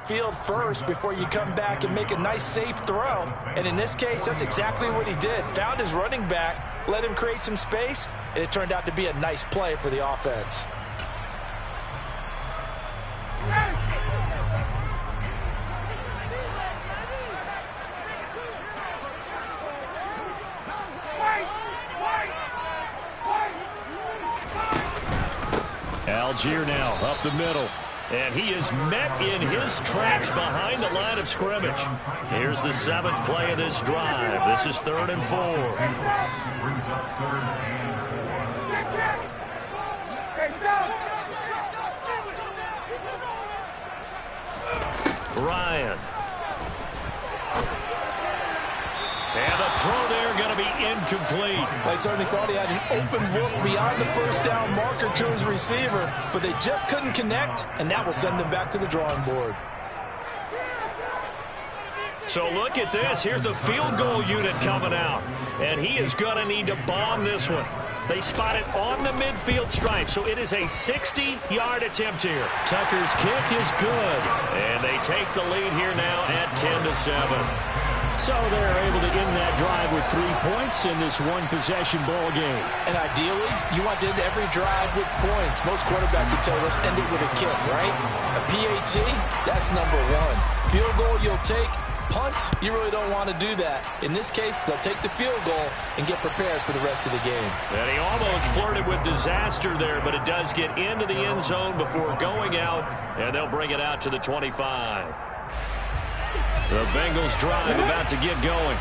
field first before you come back and make a nice, safe throw. And in this case, that's exactly what he did. Found his running back, let him create some space, and it turned out to be a nice play for the offense. Algier now up the middle. And he is met in his tracks behind the line of scrimmage. Here's the 7th play of this drive. This is 3rd and 4. Ryan. And the throw there going to be incomplete. Well, he certainly thought he had an open look beyond the first down marker to his receiver, but they just couldn't connect, and that will send them back to the drawing board. So look at this. Here's the field goal unit coming out, and he is going to need to bomb this one. They spot it on the midfield stripe, so it is a 60-yard attempt here. Tucker's kick is good, and they take the lead here now at 10-7. So they're able to end that drive with 3 points in this one-possession ball game. And ideally, you want to end every drive with points. Most quarterbacks would tell us end it with a kick, right? A PAT, that's number 1. Field goal you'll take. Punts, you really don't want to do that. In this case, they'll take the field goal and get prepared for the rest of the game. And he almost flirted with disaster there, but it does get into the end zone before going out, and they'll bring it out to the 25. The Bengals drive about to get going.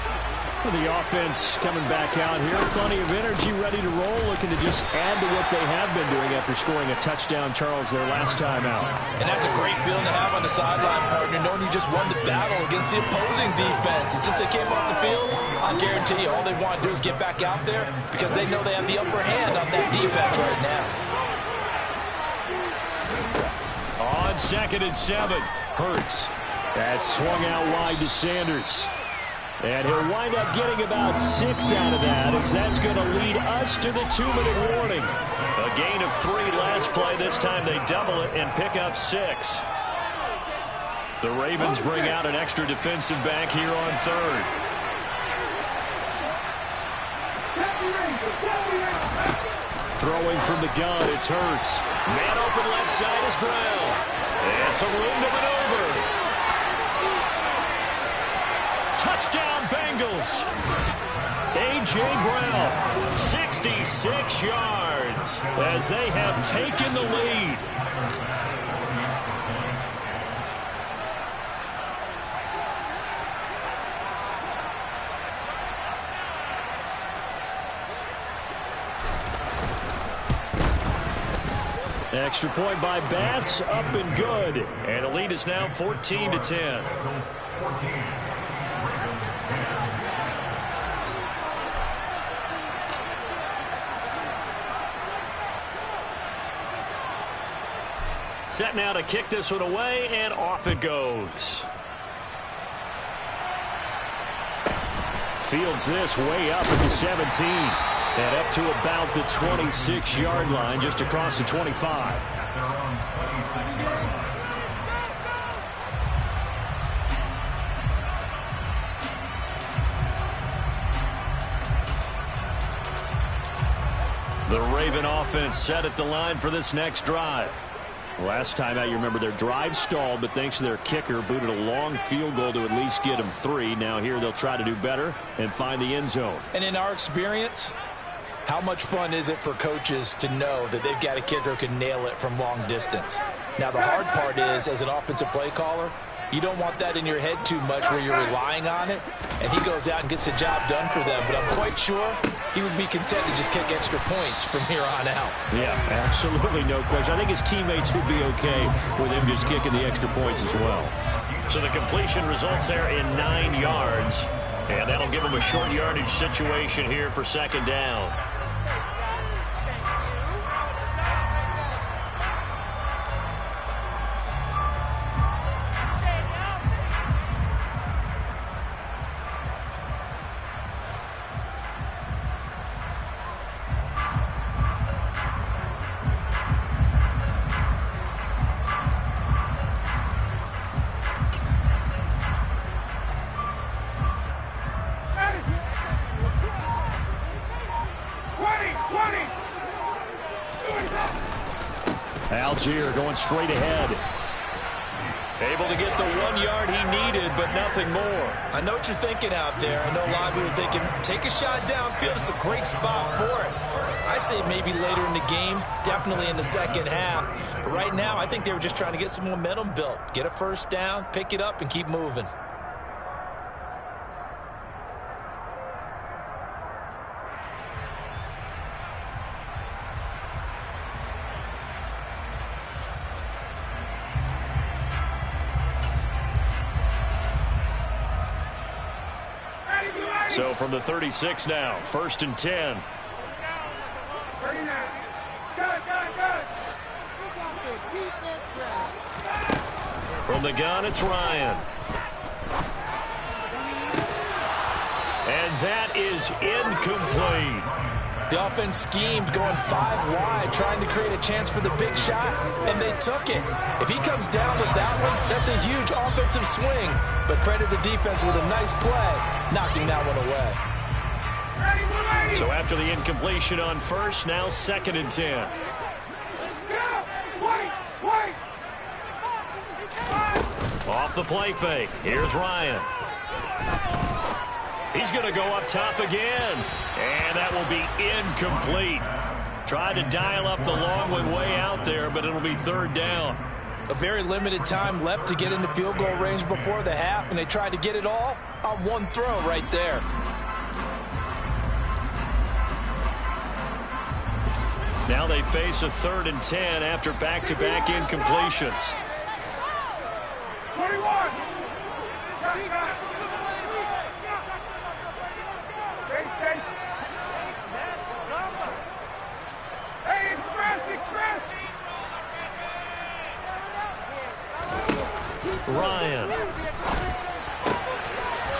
Well, the offense coming back out here. Plenty of energy, ready to roll, looking to just add to what they have been doing after scoring a touchdown, Charles, their last time out. And that's a great feeling to have on the sideline, partner, knowing you just won the battle against the opposing defense. And since they came off the field, I guarantee you all they want to do is get back out there because they know they have the upper hand on that defense right now. On 2nd and 7, Hurts. That swung out wide to Sanders. And he'll wind up getting about 6 out of that, as that's going to lead us to the 2-minute warning. A gain of 3 last play. This time they double it and pick up 6. The Ravens bring out an extra defensive back here on 3rd. Throwing from the gun, it's Hurts. Man open left side is Brown. And some room to maneuver. Touchdown, Bengals. A.J. Brown, 66 yards as they have taken the lead. Extra point by Bass, up and good. And the lead is now 14-10. Set now to kick this one away, and off it goes. Fields this way up at the 17. And up to about the 26-yard line, just across the 25. The Raven offense set at the line for this next drive. Last time out, you remember their drive stalled, but thanks to their kicker, booted a long field goal to at least get them 3. Now here they'll try to do better and find the end zone. And in our experience, how much fun is it for coaches to know that they've got a kicker who can nail it from long distance? Now, the hard part is, as an offensive play caller, you don't want that in your head too much where you're relying on it, and he goes out and gets the job done for them. But I'm quite sure he would be content to just kick extra points from here on out. Yeah, absolutely no question. I think his teammates would be okay with him just kicking the extra points as well. So the completion results there in 9 yards, and that'll give him a short yardage situation here for 2nd down. Algier going straight ahead. Able to get the 1 yard he needed, but nothing more. I know what you're thinking out there. I know a lot of you are thinking, take a shot downfield. It's a great spot for it. I'd say maybe later in the game, definitely in the second half. But right now, I think they were just trying to get some momentum built. Get a first down, pick it up, and keep moving. So from the 36 now, 1st and 10. From the gun, it's Ryan. And that is incomplete. The offense schemed going 5 wide, trying to create a chance for the big shot, and they took it. If he comes down with that one, that's a huge offensive swing. But credit the defense with a nice play, knocking that one away. So after the incompletion on 1st, now 2nd and 10. Off the play fake. Here's Ryan. He's going to go up top again. And that will be incomplete. Tried to dial up the long one way out there, but it'll be 3rd down. A very limited time left to get into field goal range before the half, and they tried to get it all on one throw right there. Now they face a 3rd and 10 after back-to-back incompletions. 21. Ryan.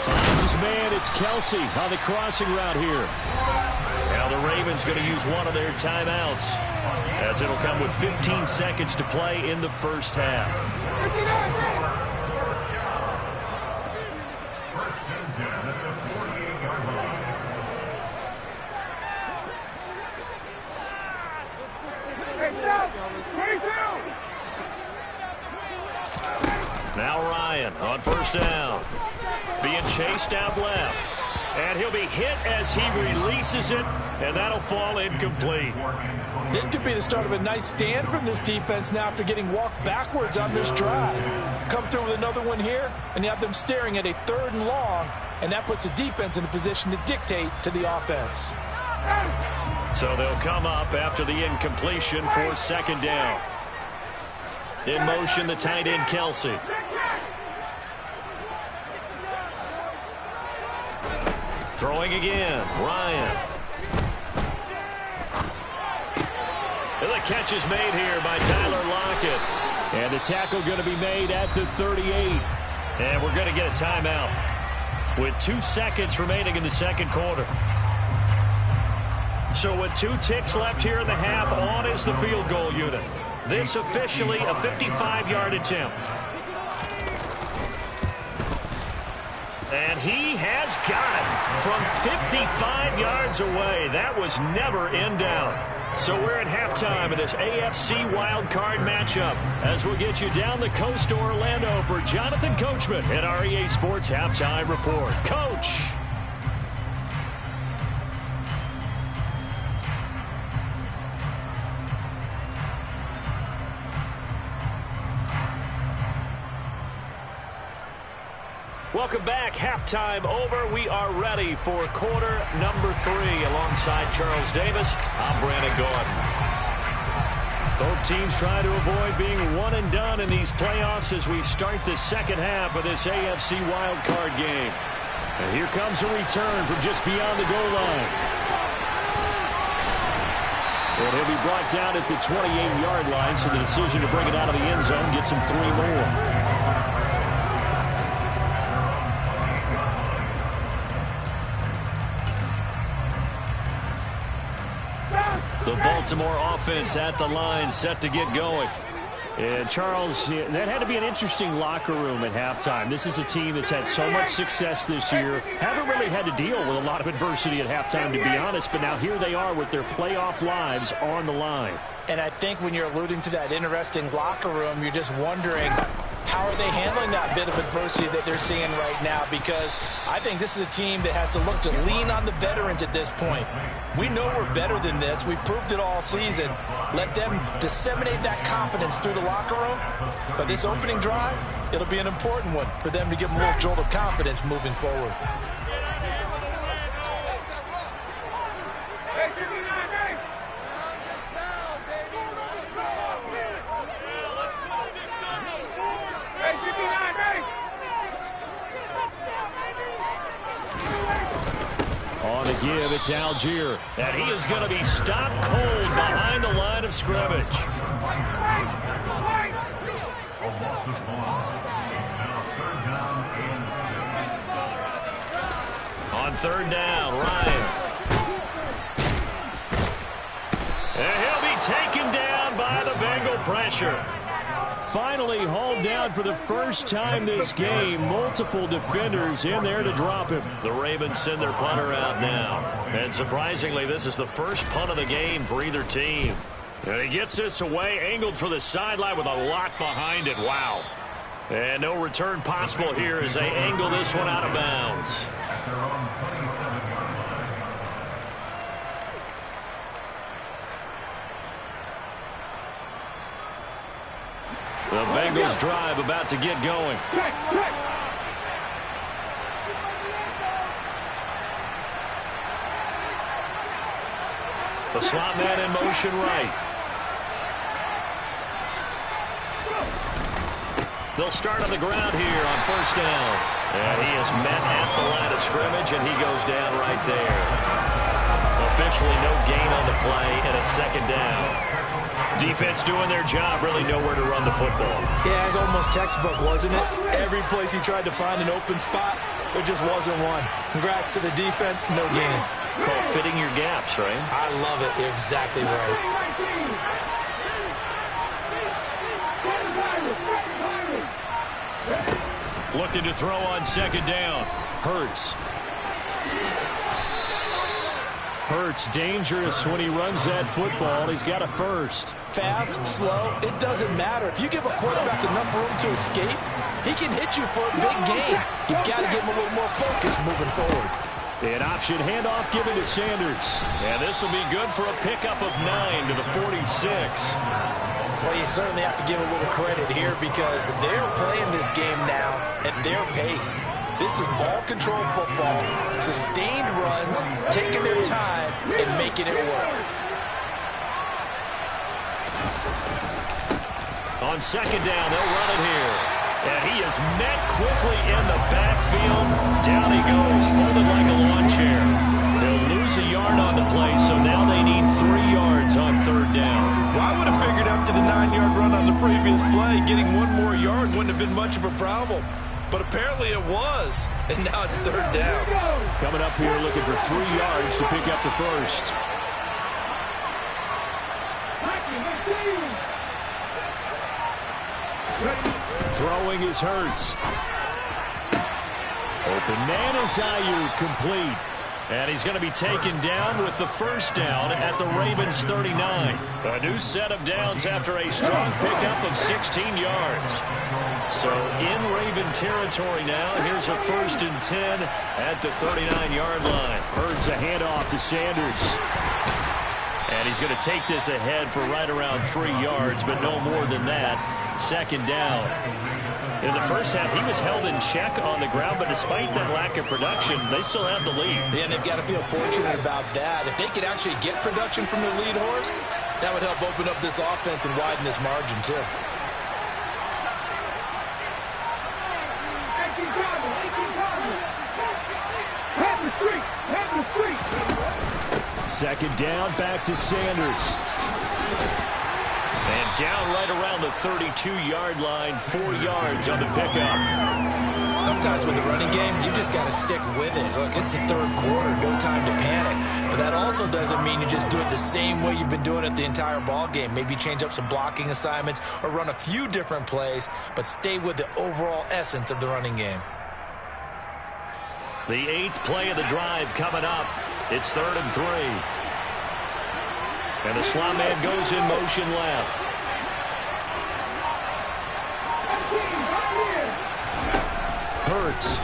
Finds his man. It's Kelsey on the crossing route here. Now the Ravens going to use one of their timeouts, as it'll come with 15 seconds to play in the 1st half. Now Ryan on 1st down. Being chased out left. And he'll be hit as he releases it, and that'll fall incomplete. This could be the start of a nice stand from this defense now after getting walked backwards on this drive. Come through with another one here, and you have them staring at a 3rd and long, and that puts the defense in a position to dictate to the offense. So they'll come up after the incompletion for 2nd down. In motion, the tight end, Kelsey. Throwing again, Ryan. And the catch is made here by Tyler Lockett. And the tackle going to be made at the 38. And we're going to get a timeout with 2 seconds remaining in the 2nd quarter. So with 2 ticks left here in the half, on is the field goal unit. This officially a 55-yard attempt. And he has got it from 55 yards away. That was never in doubt. So we're at halftime of this AFC Wild Card matchup as we'll get you down the coast to Orlando for Jonathan Coachman at our EA Sports Halftime Report. Coach. Welcome back. Halftime over. We are ready for quarter number 3 alongside Charles Davis. I'm Brandon Gordon. Both teams try to avoid being one and done in these playoffs as we start the 2nd half of this AFC Wild Card game. And here comes a return from just beyond the goal line. And he'll be brought down at the 28-yard line, so the decision to bring it out of the end zone gets him 3 more. The Baltimore offense at the line, set to get going. And Charles, that had to be an interesting locker room at halftime. This is a team that's had so much success this year. Haven't really had to deal with a lot of adversity at halftime, to be honest. But now here they are with their playoff lives on the line. And I think when you're alluding to that interesting locker room, you're just wondering, how are they handling that bit of adversity that they're seeing right now? Because I think this is a team that has to look to lean on the veterans at this point. We know we're better than this. We've proved it all season. Let them disseminate that confidence through the locker room. But this opening drive, it'll be an important one for them to give them a little jolt of confidence moving forward. On the give, it's Algier. And he is going to be stopped cold behind the line of scrimmage. On third down, Ryan. And he'll be taken down by the Bengal pressure. Finally hauled down for the first time this game. Multiple defenders in there to drop him. The Ravens send their punter out now. And surprisingly, this is the first punt of the game for either team. And he gets this away, angled for the sideline with a lot behind it. Wow. And no return possible here as they angle this one out of bounds. The Bengals drive about to get going. The slot man in motion right. They'll start on the ground here on first down. And he is met at the line of scrimmage, and he goes down right there. Officially no gain on the play, and it's second down. Defense doing their job, really nowhere to run the football. Yeah, it was almost textbook, wasn't it? Every place he tried to find an open spot, there just wasn't one. Congrats to the defense, no gain. Called fitting your gaps, right? I love it. You're exactly right. Looking to throw on second down. Hurts. Hurts dangerous when he runs that football. He's got a first. Fast, slow, it doesn't matter. If you give a quarterback enough room to escape, he can hit you for a big gain. You've got to give him a little more focus moving forward. An option handoff given to Sanders. And this will be good for a pickup of 9 to the 46. Well, you certainly have to give a little credit here because they're playing this game now at their pace. This is ball control football, sustained runs, taking their time and making it work. On second down, they'll run it here. And he is met quickly in the backfield. Down he goes, folded like a lawn chair. They'll lose a yard on the play, so now they need 3 yards on third down. Well, I would have figured after the 9-yard run on the previous play, getting 1 more yard wouldn't have been much of a problem. But apparently it was, and now it's third down. Coming up here looking for 3 yards to pick up the first. Throwing is Hurts. Open man is Ayuk, complete. And he's going to be taken down with the first down at the Ravens 39. A new set of downs after a strong pickup of 16 yards. So in Raven territory now, here's a 1st and 10 at the 39-yard line. Hurts a handoff to Sanders. And he's going to take this ahead for right around 3 yards, but no more than that. Second down. In the first half, he was held in check on the ground, but despite that lack of production, they still have the lead. Yeah, and they've got to feel fortunate about that. If they could actually get production from their lead horse, that would help open up this offense and widen this margin, too. Second down, back to Sanders. And down right around the 32-yard line, 4 yards on the pickup. Sometimes with the running game, you just got to stick with it. Look, it's the third quarter, no time to panic. But that also doesn't mean you just do it the same way you've been doing it the entire ball game. Maybe change up some blocking assignments or run a few different plays, but stay with the overall essence of the running game. The 8th play of the drive coming up. It's 3rd and 3. And the slot man goes in motion left. Hurts.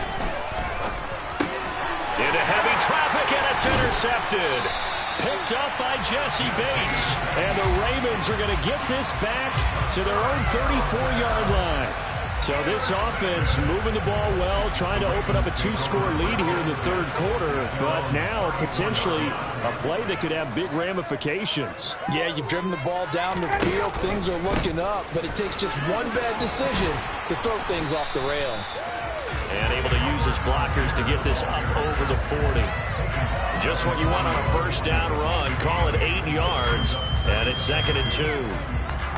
Into heavy traffic, and it's intercepted. Picked up by Jesse Bates. And the Ravens are going to get this back to their own 34-yard line. So this offense moving the ball well, trying to open up a 2-score lead here in the third quarter, but now potentially a play that could have big ramifications. Yeah, you've driven the ball down the field. Things are looking up, but it takes just one bad decision to throw things off the rails. And able to use his blockers to get this up over the 40. Just what you want on a first down run. Call it 8 yards, and it's 2nd and 2.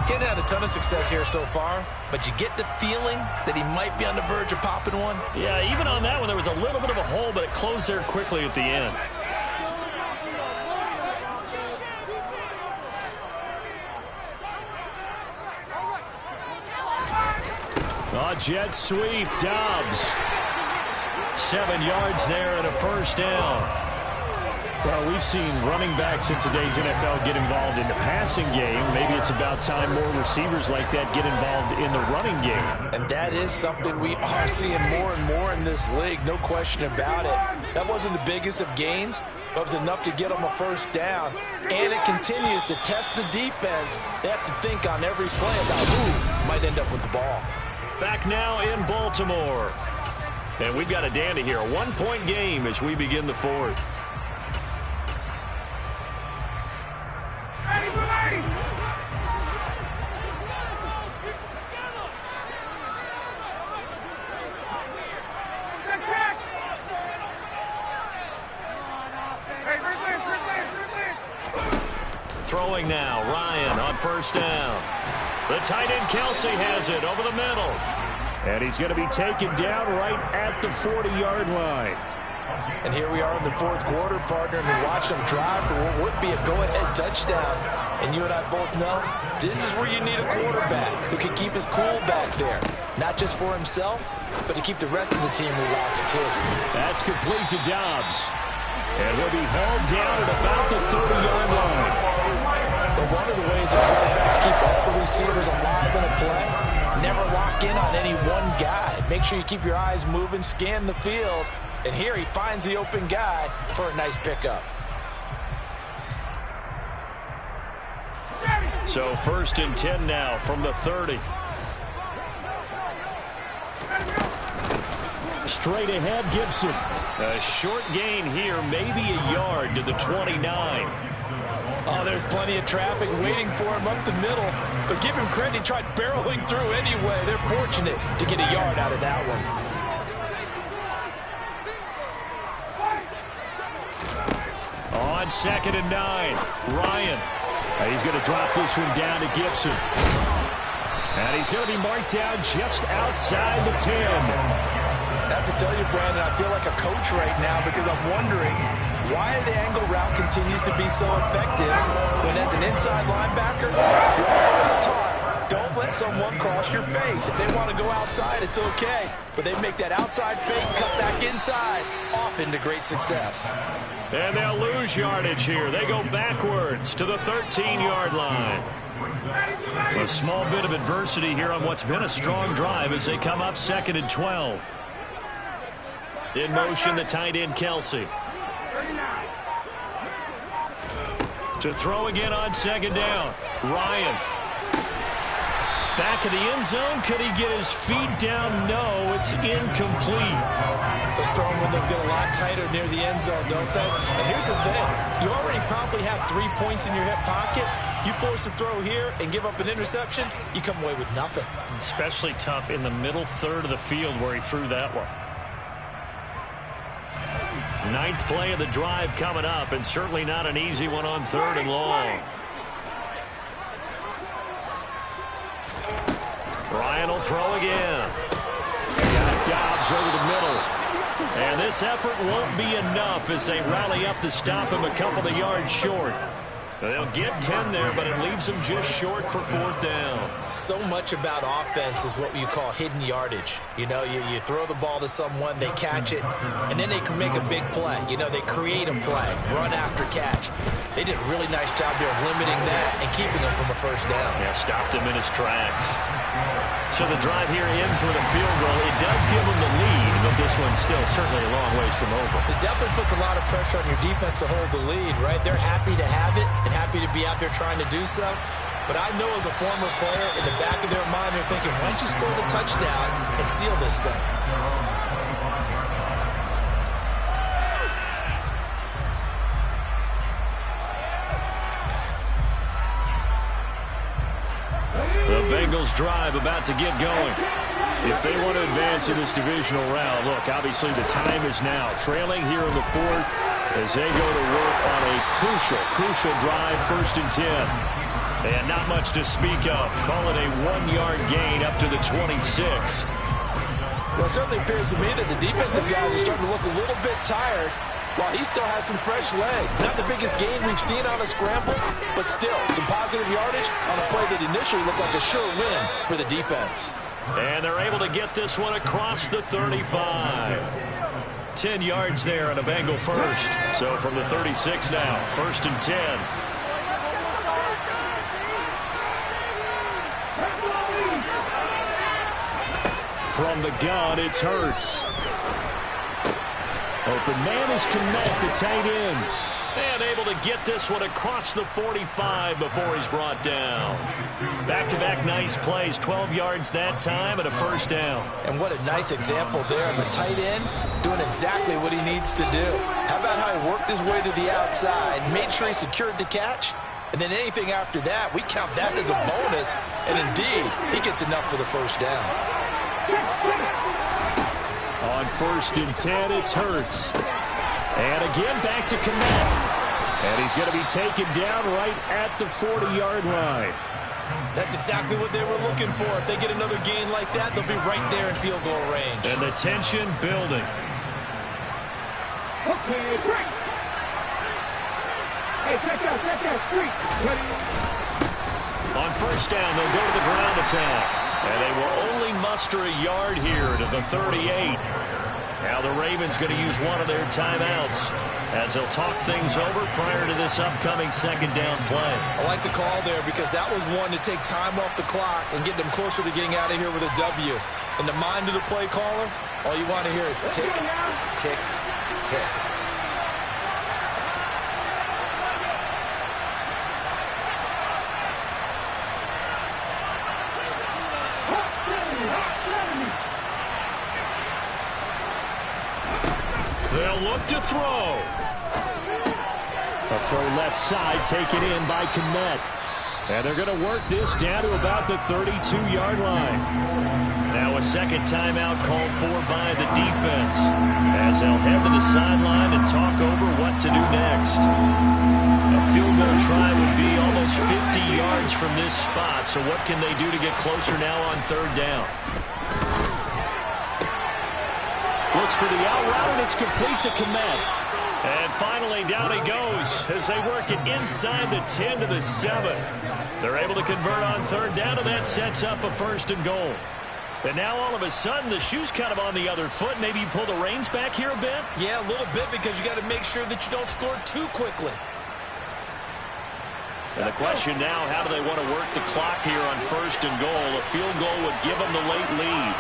Getting had a ton of success here so far, but you get the feeling that he might be on the verge of popping one. Yeah, even on that one, there was a little bit of a hole, but it closed there quickly at the end. Jet sweep, Dobbs. 7 yards there and a first down. Well, we've seen running backs in today's NFL get involved in the passing game. Maybe it's about time more receivers like that get involved in the running game. And that is something we are seeing more and more in this league, no question about it. That wasn't the biggest of gains, but it was enough to get them a first down. And it continues to test the defense. They have to think on every play about who might end up with the ball. Back now in Baltimore. And we've got a dandy here. A 1-point game as we begin the fourth. Throwing now, Ryan on first down. The tight end Kelsey has it over the middle. And he's going to be taken down right at the 40-yard line. And here we are in the fourth quarter, partner, and we watch them drive for what would be a go-ahead touchdown. And you and I both know this is where you need a quarterback who can keep his cool back there. Not just for himself, but to keep the rest of the team relaxed, too. That's complete to Dobbs. And will be held down at about the 30-yard line. But one of the ways that quarterbacks keep all the receivers alive in a play, never lock in on any one guy. Make sure you keep your eyes moving, scan the field. And here he finds the open guy for a nice pickup. So 1st and 10 now from the 30. Straight ahead, Gibson. A short gain here, maybe a yard to the 29. Oh, there's plenty of traffic waiting for him up the middle. But give him credit, he tried barreling through anyway. They're fortunate to get a yard out of that one. On 2nd and 9, Ryan. He's going to drop this one down to Gibson. And he's going to be marked down just outside the 10. I have to tell you, Brandon, I feel like a coach right now because I'm wondering why the angle route continues to be so effective when as an inside linebacker, you're always taught, don't let someone cross your face. If they want to go outside, it's okay. But they make that outside fake, cut back inside, off into great success. And they'll lose yardage here. They go backwards to the 13-yard line. A small bit of adversity here on what's been a strong drive as they come up 2nd and 12. In motion, the tight end, Kelsey. To throw again on 2nd down. Ryan. Back of the end zone. Could he get his feet down? No, it's incomplete. Those throwing windows get a lot tighter near the end zone, don't they? And here's the thing. You already probably have 3 points in your hip pocket. You force a throw here and give up an interception, you come away with nothing. Especially tough in the middle third of the field where he threw that one. 9th play of the drive coming up, and certainly not an easy one on 3rd and long. Ryan will throw again. Got Dobbs over the middle. And this effort won't be enough as they rally up to stop him a couple of yards short. They'll get 10 there, but it leaves them just short for 4th down. So much about offense is what you call hidden yardage. You know, you throw the ball to someone, they catch it, and then they can make a big play. You know, they create a play, run after catch. They did a really nice job there of limiting that and keeping him from a first down. Yeah, stopped him in his tracks. So the drive here ends with a field goal. It does give them the lead, but this one's still certainly a long ways from over. It definitely puts a lot of pressure on your defense to hold the lead, right? They're happy to have it and happy to be out there trying to do so. But I know as a former player, in the back of their mind, they're thinking, why don't you score the touchdown and seal this thing? The Bengals drive about to get going. If they want to advance in this divisional round, look, obviously the time is now. Trailing here in the 4th as they go to work on a crucial drive, 1st and 10. And not much to speak of. Call it a 1-yard gain up to the 26. Well, it certainly appears to me that the defensive guys are starting to look a little bit tired while he still has some fresh legs. Not the biggest gain we've seen on a scramble, but still some positive yardage on a play that initially looked like a sure win for the defense. And they're able to get this one across the 35. 10 yards there on a Bengal first. So from the 36 now, 1st and 10. From the gun, it's Hurts. Open man is Kmet, the tight end. And able to get this one across the 45 before he's brought down. Back-to-back nice plays, 12 yards that time and a 1st down. And what a nice example there of a tight end doing exactly what he needs to do. How about how he worked his way to the outside, made sure he secured the catch, and then anything after that, we count that as a bonus, and indeed, he gets enough for the 1st down. On 1st and 10, it's Hurts. And again, back to Kmet. And he's going to be taken down right at the 40-yard line. That's exactly what they were looking for. If they get another gain like that, they'll be right there in field goal range. And the tension building. Okay, break. Hey, check out, street. On 1st down, they'll go to the ground attack. And they will only muster a yard here to the 38. Now the Ravens going to use one of their timeouts as they'll talk things over prior to this upcoming 2nd down play. I like the call there because that was one to take time off the clock and get them closer to getting out of here with a W. In the mind of the play caller, all you want to hear is tick, tick, tick. They'll look to throw. A throw left side taken in by Kmet. And they're going to work this down to about the 32-yard line. Now a 2nd timeout called for by the defense as they'll head to the sideline and talk over what to do next. A field goal try would be almost 50 yards from this spot, so what can they do to get closer now on 3rd down? Looks for the out route, and it's complete to Kmet. And finally, down he goes as they work it inside the 10 to the 7. They're able to convert on 3rd down, and that sets up a 1st and goal. And now all of a sudden, the shoe's kind of on the other foot. Maybe you pull the reins back here a bit? Yeah, a little bit because you got to make sure that you don't score too quickly. And the question now, how do they want to work the clock here on 1st and goal? A field goal would give them the late lead.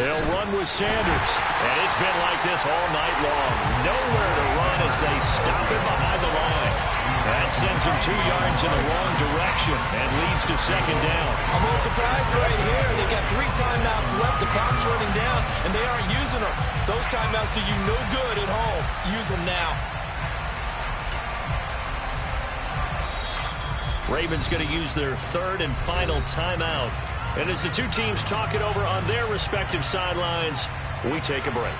They'll run with Sanders. And it's been like this all night long. Nowhere to run as they stop him behind the line. That sends him 2 yards in the wrong direction and leads to 2nd down. I'm a little surprised right here. They've got 3 timeouts left. The clock's running down, and they aren't using them. Those timeouts do you no good at home. Use them now. Ravens going to use their 3rd and final timeout. And as the two teams talk it over on their respective sidelines, we take a break.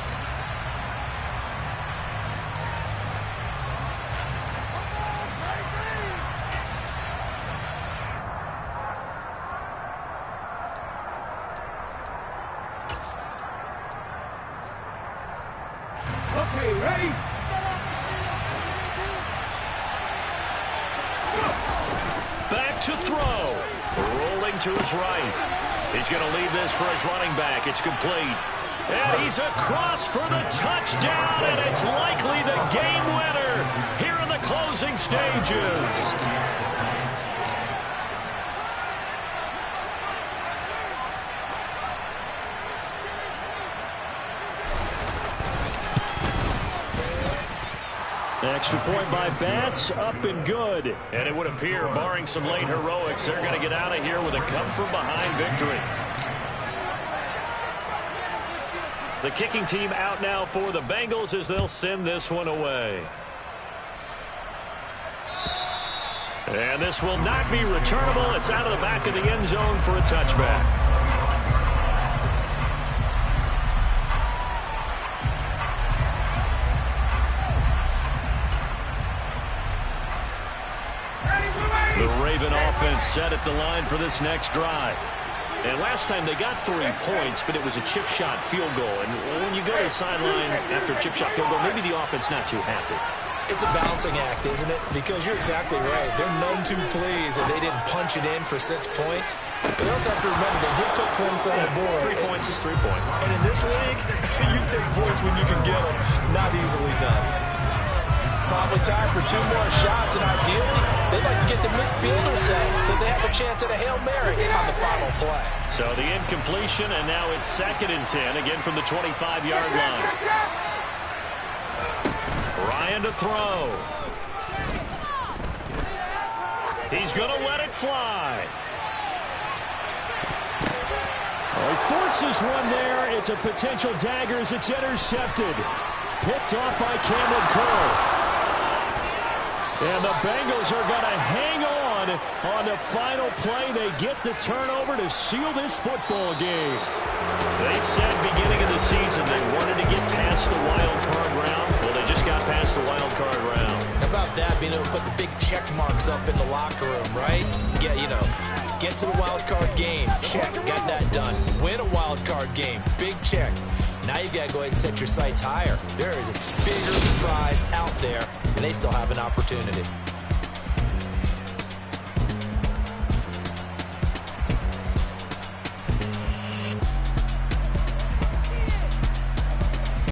Okay, ready? to throw. Rolling to his right. He's going to leave this for his running back. It's complete. And he's across for the touchdown, and it's likely the game winner here in the closing stages. Extra point by Bass, up and good. And it would appear, barring some late heroics, they're going to get out of here with a come-from-behind victory. The kicking team out now for the Bengals as they'll send this one away. And this will not be returnable. It's out of the back of the end zone for a touchback. The Raven offense set at the line for this next drive. And last time they got 3 points, but it was a chip shot field goal. And when you go to the sideline after a chip shot field goal, maybe the offense not too happy. It's a balancing act, isn't it? Because you're exactly right. They're none too pleased that they didn't punch it in for 6 points. But they also have to remember they did put points on the board. 3 points is 3 points. And in this league, you take points when you can get them. Not easily done. Probably time for 2 more shots, and ideally, they'd like to get the midfielder set so they have a chance at a Hail Mary on the final play. So the incompletion, and now it's 2nd and 10, again from the 25-yard line. Ryan to throw. He's going to let it fly. He forces one there. It's a potential dagger as it's intercepted. Picked off by Cameron Curl. And the Bengals are going to hang on the final play. They get the turnover to seal this football game. They said beginning of the season they wanted to get past the wild card round. Well, they just got past the wild card round. How about that, being able to put the big check marks up in the locker room, right? Get to the wild card game. Check, got that done. Win a wild card game. Big check. Now you've got to go ahead and set your sights higher. There is a bigger prize out there, and they still have an opportunity.